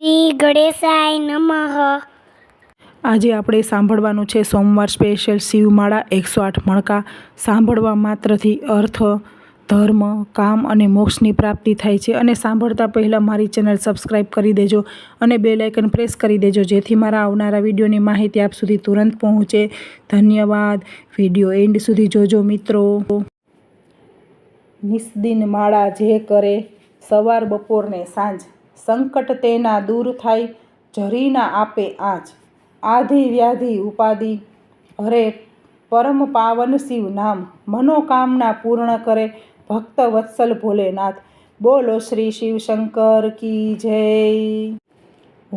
શ્રી ગણેશાય નમઃ। આજે આપણે સાંભળવાનું છે સોમવાર સ્પેશિયલ શિવમાળા 108 મણકા। સાંભળવા માત્રથી અર્થ, ધર્મ, કામ અને મોક્ષની પ્રાપ્તિ થાય છે। અને સાંભળતા પહેલાં મારી ચેનલ સબસ્ક્રાઈબ કરી દેજો અને બેલ આઇકન પ્રેસ કરી દેજો, જેથી મારા આવનારા વિડીયોની માહિતી આપ સુધી તુરંત પહોંચે। ધન્યવાદ। વિડીયો એન્ડ સુધી જોજો મિત્રો। નિસ્દિન માળા જે કરે, સવાર બપોર ને સાંજ, સંકટ તેના દૂર થાય, જરીના આપે આજ। આધિ વ્યાધિ ઉપાધિ હરે, પરમ પાવન શિવ નામ, મનોકામના પૂર્ણ કરે, ભક્ત વત્સલ ભોલેનાથ। બોલો શ્રી શિવશંકર કી જય।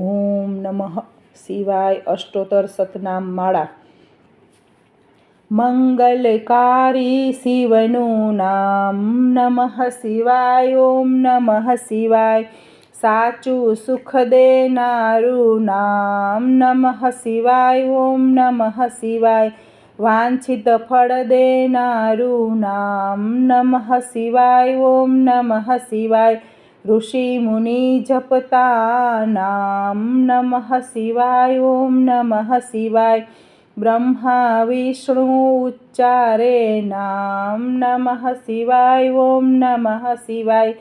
ઓમ નમઃ શિવાય। અષ્ટોત્તર સતનામ માળા। મંગલકારી શિવનું નામ, નમઃ શિવાય। ઓમ નમઃ શિવાય। સાચું સુખ દેનારું નામ, નમઃ શિવાય। ઓમ નમઃ શિવાય। વાંછિત ફળ દેનારું નામ, નમઃ શિવાય। ઓમ નમઃ શિવાય। ઋષિ મુનિ જપતા નામ, નમઃ શિવાય। ઓમ નમઃ શિવાય। બ્રહ્મા વિષ્ણુ ઉચ્ચારે નામ, નમઃ શિવાય। ઓમ નમઃ શિવાય।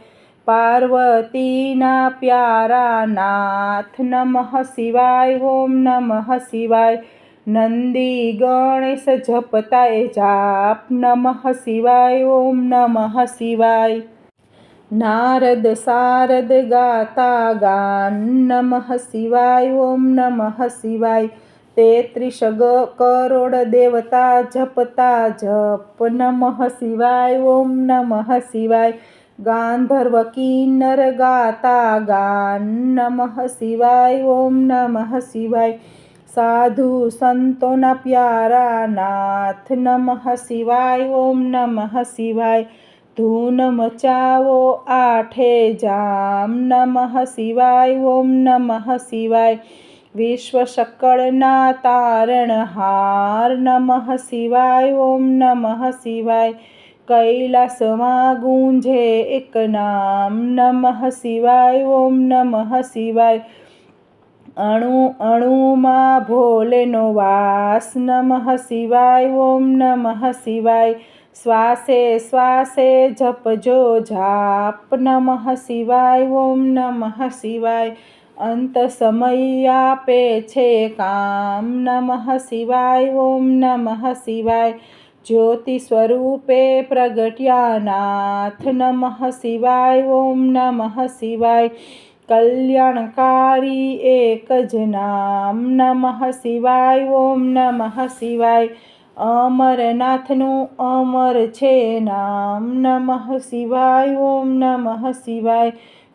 પાર્વતીના પ્યારા નાથ, નમઃ શિવાય। ઓમ નમઃ શિવાય। નંદી ગણેશ જપતા એ જાપ, નમઃ શિવાય। ઓમ નમઃ શિવાય। નારદ સારદ ગાતા ગાન, નમઃ શિવાય। ઓમ નમઃ શિવાય। 33 કરોડ દેવતા જપતા જપ, નમઃ શિવાય। ઓમ નમઃ શિવાય। ગાંધર્વ કિન્નર ગાતા ગાન, નમઃ શિવાય। ઓમ નમઃ શિવાય। સાધુ સંતોના પ્યારા નાથ, નમઃ શિવાય। ઓમ નમઃ શિવાય। ધૂન મચાવો આઠે જામ, નમઃ શિવાય। ઓમ નમઃ શિવાય। વિશ્વ સકળના તારણહાર, નમઃ શિવાય। ઓમ નમઃ શિવાય। કૈલાસમાં ગુંજે એક નામ, નમઃ શિવાય। ઓમ નમઃ શિવાય। અણુ અણુમાં ભોલેનો વાસ, નમઃ શિવાય। ઓમ નમઃ શિવાય। શ્વાસે શ્વાસે જપજો જાપ, નમઃ શિવાય। ઓમ નમઃ શિવાય। અંત સમય આપે છે કામ, નમઃ શિવાય। ઓમ નમઃ શિવાય। જ્યોતિ સ્વરૂપે પ્રગટ્યા નાથ, નમઃ શિવાય। ઓમ નમઃ શિવાય। કલ્યાણકારી એક જ નામ, નમઃ શિવાય। ઓમ નમઃ શિવાય। અમરનાથનું અમર છે નામ, નમઃ શિવાય। ઓમ નમઃ શિવાય।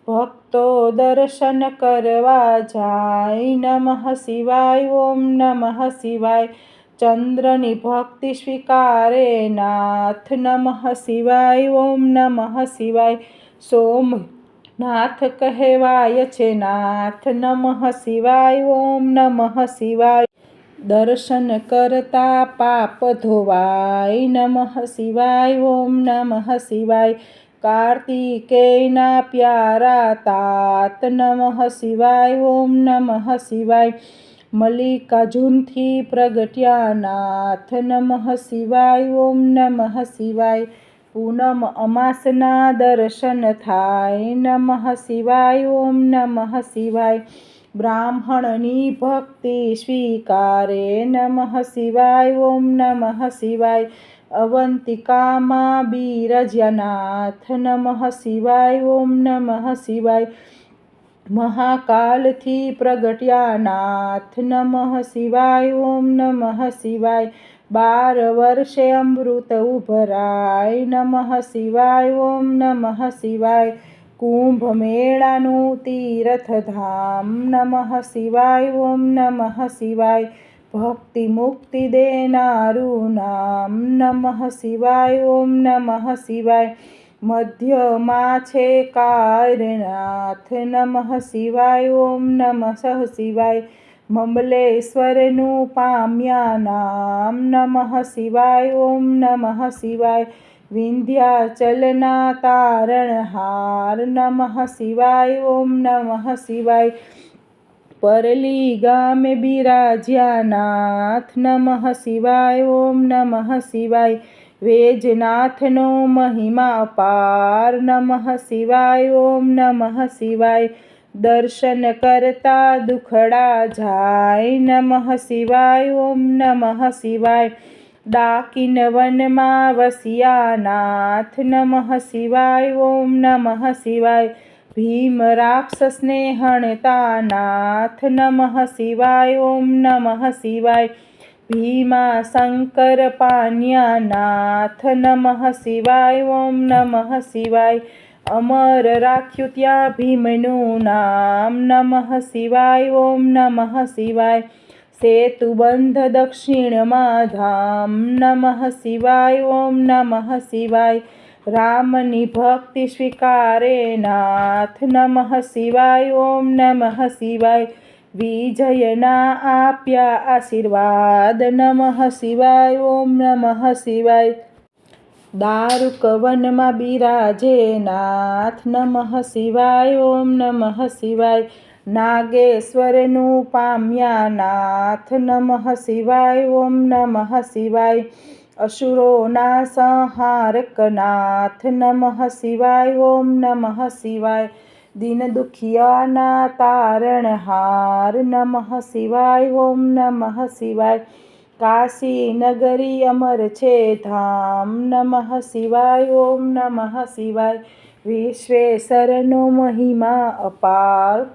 ભક્તો દર્શન કરવા જાય, નમઃ શિવાય। ઓમ નમઃ શિવાય। ચંદ્રની ભક્તિ સ્વીકારે નાથ, નમઃ શિવાય। ઓમ નમઃ શિવાય। સોમનાથ કહેવાય છે નાથ, નમઃ શિવાય। ઓમ નમઃ શિવાય। દર્શન કરતા પાપ ધોવાય, નમઃ શિવાય। ઓમ નમઃ શિવાય। કાર્તિકેયના પ્યારા તાત, નમઃ શિવાય। ઓમ નમઃ શિવાય। મલ્લિકાર્જુનથી પ્રગટ્યા નાથ, નમઃ શિવાય। ઓમ નમઃ શિવાય। પૂનમ અમાસના દર્શન થાય, નમઃ શિવાય। ઓમ નમઃ શિવાય। બ્રાહ્મણની ભક્તિ સ્વીકારે, નમઃ શિવાય। ઓમ નમઃ શિવાય। અવંતિકામાં બિરાજ્યા નાથ, નમઃ શિવાય। ઓમ નમઃ શિવાય। મહાકાલથી પ્રગટ્યા નાથ, નમઃ શિવાય। ઓમ નમઃ શિવાય। 12 વર્ષે અમૃત ઉભરાય, નમઃ શિવાય। ઓમ નમઃ શિવાય। કુંભ મેળાનું તીર્થધામ, નમઃ શિવાય। ઓમ નમઃ શિવાય। ભક્તિ મુક્તિ દેનારું નામ, નમઃ શિવાય। ઓમ નમઃ શિવાય। મધ્યમાં છે કાયરનાથ, નમઃ શિવાય। ઓમ નમઃ શિવાય। મમલેશ્વરનું પામ્યા નામ, નમઃ શિવાય। ઓમ નમઃ શિવાય। વિંધ્યાચલના તારણહાર, નમઃ શિવાય. ઓમ નમઃ શિવાય. પરલી ગામે બિરાજ્યા નાથ નમઃ શિવાય ઓમ નમઃ શિવાય વેજનાથનો મહિમા અપાર નમઃ શિવાય ઓમ નમઃ શિવાય દર્શન કરતા દુખડા જાય નમઃ શિવાય ઓમ નમઃ શિવાય ડાકીન વનમાં વસ્યા નાથ નમઃ શિવાય ઓમ નમઃ શિવાય ભીમ રાક્ષસને હણતા નાથ નમઃ શિવાય ઓમ નમઃ શિવાય ભીમા શંકર પાન્યા નાથ નમઃ શિવાય ઓમ નમઃ શિવાય અમર રાખ્યું ત્યાં ભીમનું નામ નમઃ શિવાય ઓમ નમઃ શિવાય સેતુબંધ દક્ષિણમાં ધામ નમઃ શિવાય ઓમ નમઃ શિવાય રામની ભક્તિ સ્વીકારે નાથ નમઃ શિવાય ઓમ નમઃ શિવાય વિજયના આપ્યા આશીર્વાદ નમઃ શિવાય ઓમ નમઃ શિવાય દારૂક વનમાં બિરાજે નાથ નમઃ શિવાય ઓમ નમઃ શિવાય નાગેશ્વરનું પામ્યા નાથ નમઃ શિવાય ઓમ નમઃ શિવાય અસુરોના સંહારક નાથ નમઃ શિવાય ઓમ નમઃ શિવાય દીન દુખિયાના તારણહાર નમઃ શિવાય ઓમ નમઃ શિવાય કાશી નગરી અમર છે ધામ નમઃ શિવાય ઓમ નમઃ શિવાય વિશ્વેશ્વરનો મહિમા અપાર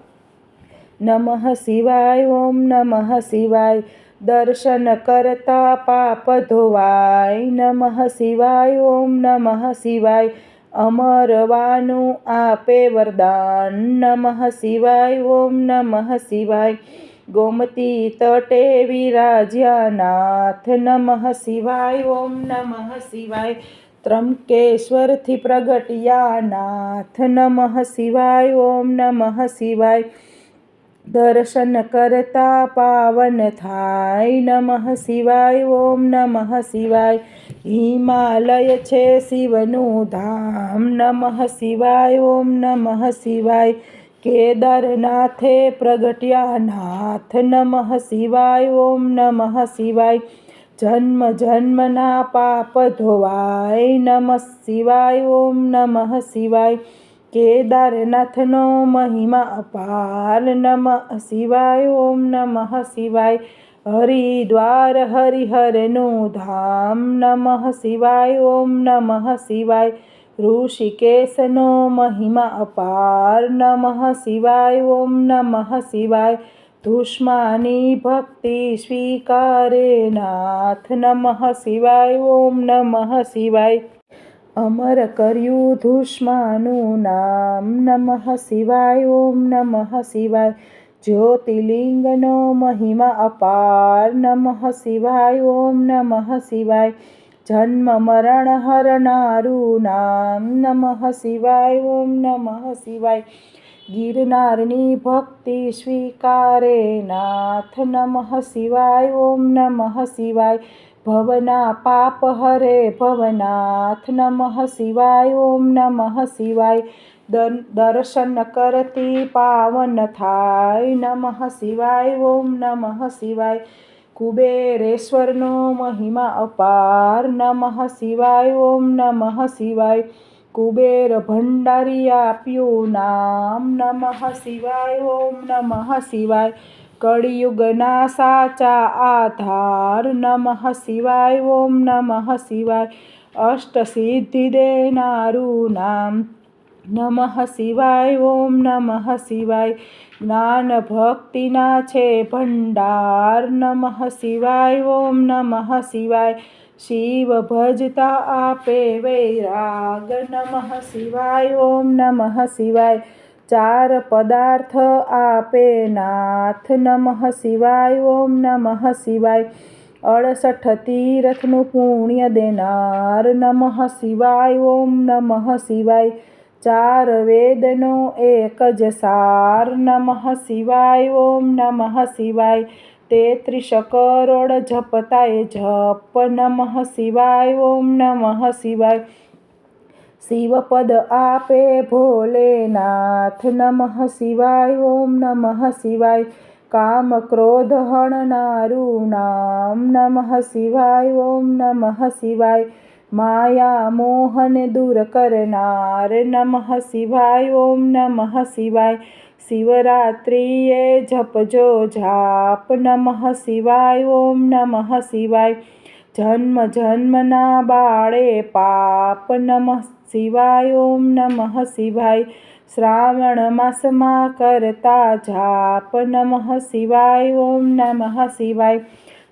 નમઃ શિવાય ઓમ નમઃ શિવાય દર્શન કરતા પાપ ધોવાય નમઃ શિવાય ઓમ નમઃ શિવાય અમરવાનું આપે વરદાન નમઃ શિવાય ઓમ નમઃ શિવાય ગોમતી તટે વિરાજ્યા નાથ નમઃ શિવાય ઓમ નમઃ શિવાય ત્રંકેશ્વરથી પ્રગટ્યા નાથ નમઃ શિવાય ઓમ નમઃ શિવાય દર્શન કરતા પાવન થાય નમઃ શિવાય ઓમ નમઃ શિવાય હિમાલય છે શિવનું ધામ નમઃ શિવાય ઓમ નમઃ શિવાય કેદારનાથે પ્રગટ્યા નાથ નમઃ શિવાય ઓમ નમઃ શિવાય જન્મ જન્મના પાપ ધોવાય નમઃ શિવાય ઓમ નમઃ શિવાય કેદારનાથનો મહિમા અપાર નમઃ શિવાય ઓમ નમઃ શિવાય હરિદ્વાર હરિહરનું ધામ નમઃ શિવાય ઓમ નમઃ શિવાય ઋષિકેશનો મહિમા અપાર નમઃ શિવાય ઓમ નમઃ શિવાય ધુષ્માની ભક્તિ સ્વીકારે નાથ નમઃ શિવાય ઓમ નમઃ શિવાય અમર કર્યું ધુષ્માનું નામ નમઃ શિવાય ઓમ નમઃ શિવાય જ્યોતિર્લિંગનો મહિમા અપાર નમઃ શિવાય ઓમ નમઃ શિવાય જન્મ મરણ હરનારું નામ નમઃ શિવાય ઓમ નમઃ શિવાય ગિરનારની ભક્તિ સ્વીકારે નાથ નમઃ શિવાય ઓમ નમઃ શિવાય ભવના પાપ હરે ભવનાથ નમઃ શિવાય ઓમ નમઃ શિવાય દર્શન કરતી પાવન થાય નમઃ શિવાય ઓમ નમઃ શિવાય કુબેરેશ્વરનો મહિમા અપાર નમઃ શિવાય ઓમ નમઃ શિવાય કુબેર ભંડારી આપ્યું નામ નમઃ શિવાય ઓમ નમઃ શિવાય કળિયુગના સાચા આધાર નમઃ શિવાય ઓમ નમઃ શિવાય અષ્ટસિદ્ધિ દેનારું નામ નમઃ શિવાય ઓમ નમઃ શિવાય જ્ઞાન ભક્તિના છે ભંડાર નમઃ શિવાય ઓમ નમઃ શિવાય શિવ ભજતા આપે વૈરાગ નમઃ શિવાય ઓમ નમઃ શિવાય ચાર પદાર્થ આપે નાથ નમઃ શિવાય ઓમ નમઃ શિવાય 68 તીર્થનું પુણ્ય દેનાર નમઃ શિવાય ઓમ નમઃ શિવાય ચાર વેદનો એક જ સાર નમઃ શિવાય ઓમ નમઃ શિવાય 33 કરોડ જપતાય જપ નમઃ શિવાય ઓમ નમઃ શિવાય શિવપદ આપે ભોલેનાથ નમઃ શિવાય ઓમ નમઃ શિવાય કામ ક્રોધ હણનારું નામ નમઃ શિવાય. ઓમ નમઃ શિવાય. માયા મોહન દૂર કરનાર નમઃ શિવાય. ઓમ નમઃ શિવાય. શિવરાત્રિએ જપજો જાપ નમઃ શિવાય. ઓમ નમઃ શિવાય. જન્મ જન્મના બાળે પાપ નમઃ શિવાય. ઓમ નમઃ શિવાય. શ્રાવણ માસમાં કરતા જાપ નમઃ શિવાય. ઓમ નમઃ શિવાય.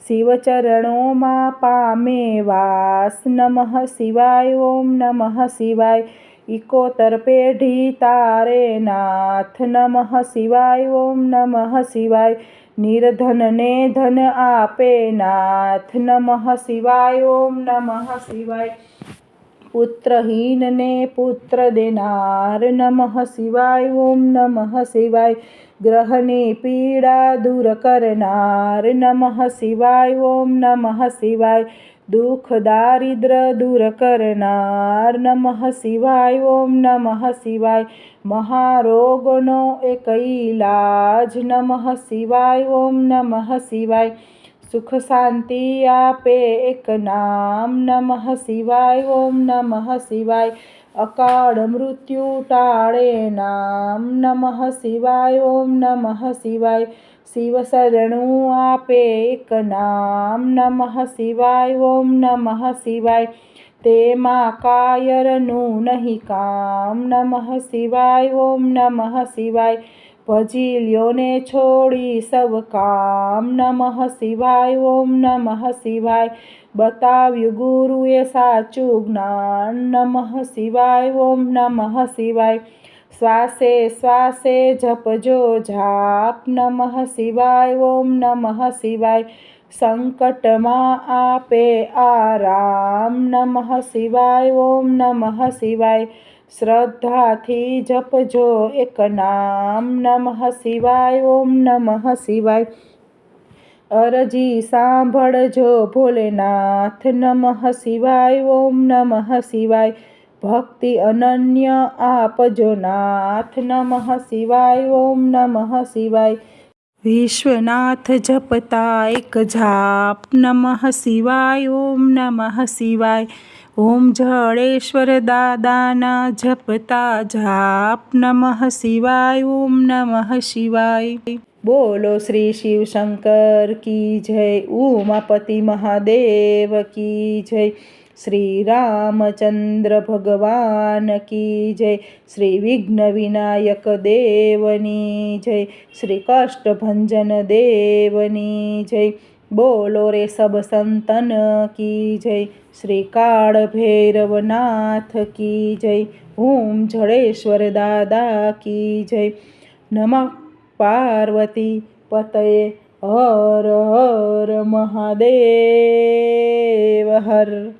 શિવચરણોમાં પામે વાસ નમઃ શિવાય. ઓમ નમઃ શિવાય. 71 પેઢી તારે નાથ નમઃ શિવાય. ઓમ નમઃ શિવાય. નિર્ધનને ધન આપે નાથ નમઃ શિવાય. ઓમ નમઃ શિવાય. પુત્રહીનને પુત્ર દેનાર નમઃ શિવાય. ઓમ નમઃ શિવાય. ગ્રહની પીડા દૂર કરનાર નમઃ શિવાય. ઓમ નમઃ શિવાય. દુઃખ દારિદ્ર દૂર કરનાર નમઃ શિવાય. ઓમ નમઃ શિવાય. મહારોગનો એક ઈલાજ નમઃ શિવાય. ઓમ નમઃ શિવાય. સુખ શાંતિ આપે એક નામ નમઃ શિવાય. ઓમ નમઃ શિવાય. અકાળ મૃત્યુ ટાળે નામ નમઃ શિવાય. ઓમ નમઃ શિવાય. શિવ શરણું આપે એક નામ નમઃ શિવાય. ઓમ નમઃ શિવાય. તેમાં કાયરનું નહીં કામ નમઃ શિવાય. ઓમ નમઃ શિવાય. ભજી લ્યો ને છોડી સૌ કામ નમઃ શિવાય. ઓમ નમઃ શિવાય. બતાવ્યું ગુરુએ સાચું જ્ઞાન નમઃ શિવાય. ઓમ નમઃ શિવાય. શ્વાસે શ્વાસે જપજો જાપ નમઃ શિવાય. ઓમ નમઃ શિવાય. સંકટમાં આપે આરામ નમઃ શિવાય. ઓમ નમઃ શિવાય. શ્રદ્ધાથી જપજો એક નામ નમઃ શિવાય. ઓમ નમઃ શિવાય. અરજી સાંભળજો ભોલેનાથ નમઃ શિવાય. ઓમ નમઃ શિવાય. ભક્તિ અનન્ય આપજો નાથ નમઃ શિવાય. ઓમ નમઃ શિવાય. વિશ્વનાથ જપતા એક જાપ નમઃ શિવાય. ઓમ નમઃ શિવાય. ઓમ જડેશ્વર દાદાના જપતા જાપ નમઃ શિવાય. ઓમ નમઃ શિવાય. બોલો શ્રી શિવશંકર કી જય. ઉમાપતિ મહાદેવ કી જય. શ્રી રામચંદ્ર ભગવાન કી જય. શ્રી વિઘ્ન વિનાયક દેવની જય. શ્રી કષ્ટભંજન દેવની જય. બોલો રે સબ સંતન કી જય. શ્રી કાળ ભૈરવનાથ કી જય. ઓમ જડેશ્વર દાદા કી જય. નમઃ પાર્વતી પતયે. હર હર મહાદેવ હર.